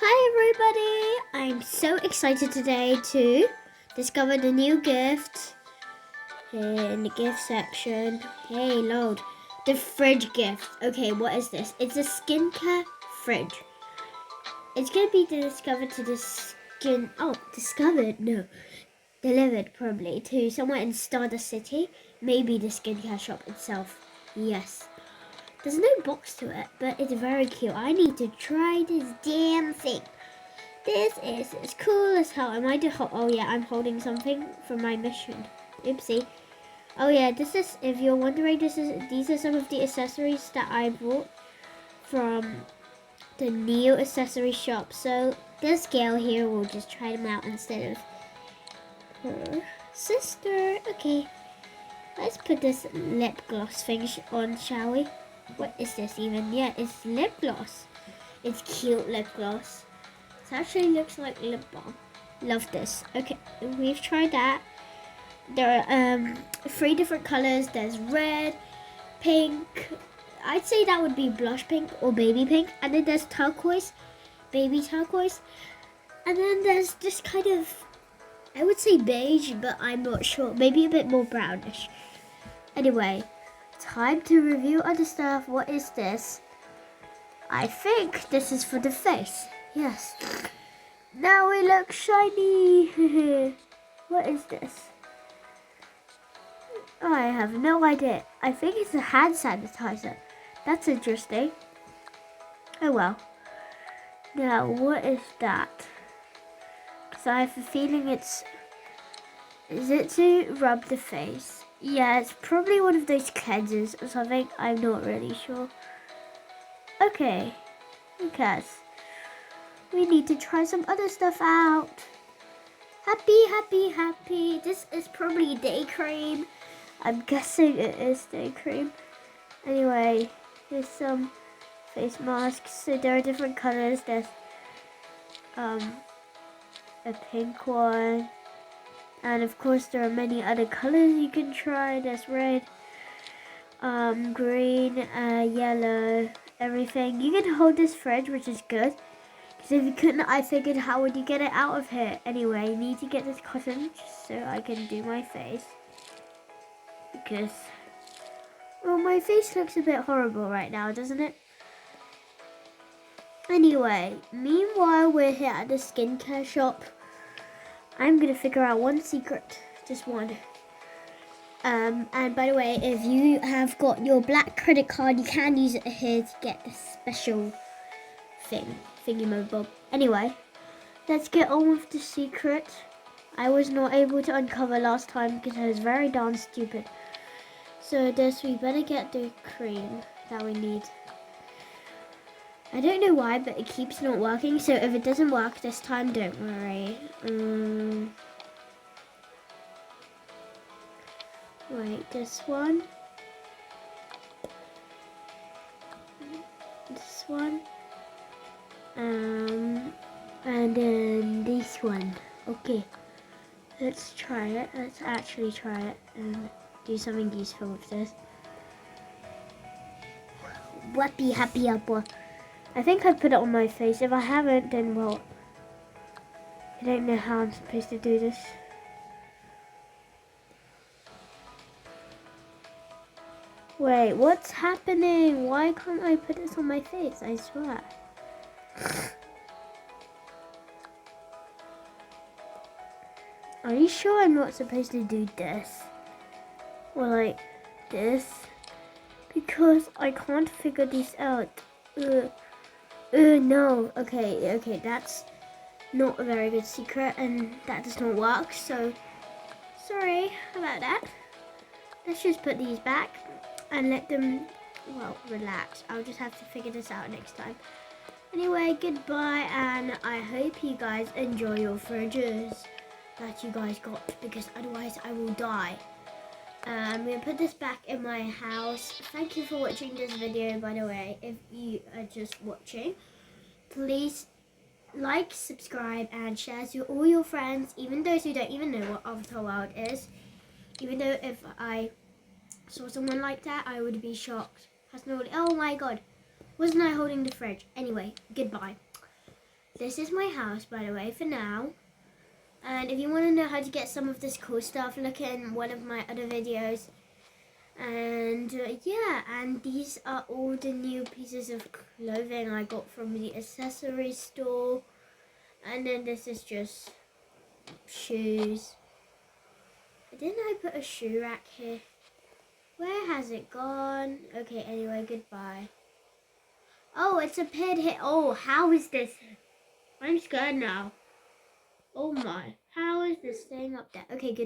Hi everybody! I'm so excited today to discover the new gift here in the gift section. Hey, load. The fridge gift. Okay, what is this? It's a skincare fridge. It's going to be discovered to the skin... Oh, discovered? No. Delivered probably to somewhere in Stardust City. Maybe the skincare shop itself. Yes. There's no box to it, but it's very cute. I need to try this damn thing. This is as cool as hell. Am I oh yeah, I'm holding something for my mission. Oopsie. Oh yeah, this is, if you're wondering, these are some of the accessories that I bought from the Neo accessory shop. So this girl here will just try them out instead of her sister. Okay, let's put this lip gloss thing on, shall we? What is this even? Yeah, it's lip gloss. It's cute lip gloss. It actually looks like lip balm. Love this. Okay, we've tried that. There are 3 different colors. There's red, pink. I'd say that would be blush pink or baby pink. And then there's turquoise, baby turquoise. And then there's this kind of, I would say beige, but I'm not sure. Maybe a bit more brownish. Anyway, time to review other stuff. What is this? I think this is for the face. Yes. Now we look shiny. What is this? I have no idea. I think it's a hand sanitizer. That's interesting. Oh well. Now, what is that? Because I have a feeling it's... Is it to rub the face? Yeah, it's probably one of those cleansers or something. I'm not really sure. Okay. Who cares? We need to try some other stuff out. Happy. This is probably day cream. I'm guessing it is day cream. Anyway, here's some face masks. So there are different colors. There's a pink one. And of course there are many other colors you can try. There's red, green, yellow, everything. You can hold this fridge, which is good. Because if you couldn't, I figured how would you get it out of here? Anyway, you need to get this cotton just so I can do my face. Because, well, my face looks a bit horrible right now, doesn't it? Anyway, meanwhile we're here at the skincare shop. I'm going to figure out one secret. Just one. And by the way, if you have got your black credit card, you can use it here to get this special thingy-mo-bob. Anyway, let's get on with the secret. I was not able to uncover last time because I was very darn stupid. So this, we better get the cream that we need. I don't know why, but it keeps not working. So if it doesn't work this time, don't worry. Wait, this one. This one. And then this one. Okay. Let's try it. Let's actually try it and do something useful with this. Happy apple. I think I put it on my face. If I haven't, then well, I don't know how I'm supposed to do this. Wait, what's happening? Why can't I put this on my face? I swear. Are you sure I'm not supposed to do this? Or like this? Because I can't figure this out. No. Okay, that's not a very good secret and that does not work, so sorry about that. Let's just put these back and let them, well, relax. I'll just have to figure this out next time. Anyway, goodbye, and I hope you guys enjoy your fridges that you guys got, because otherwise I will die. I'm going to put this back in my house. Thank you for watching this video, by the way. If you are just watching, please like, subscribe, and share to all your friends, even those who don't even know what Avatar World is. Even though if I saw someone like that, I would be shocked. Oh my god, wasn't I holding the fridge? Anyway, goodbye. this is my house, by the way, for now. And if you want to know how to get some of this cool stuff, look in one of my other videos. And yeah, and these are all the new pieces of clothing I got from the accessory store. And then this is just shoes. Didn't I put a shoe rack here? Where has it gone? Okay, anyway, goodbye. Oh, it's a pit here. Oh, how is this? I'm scared now. Oh my, how is this thing up there? Okay, good.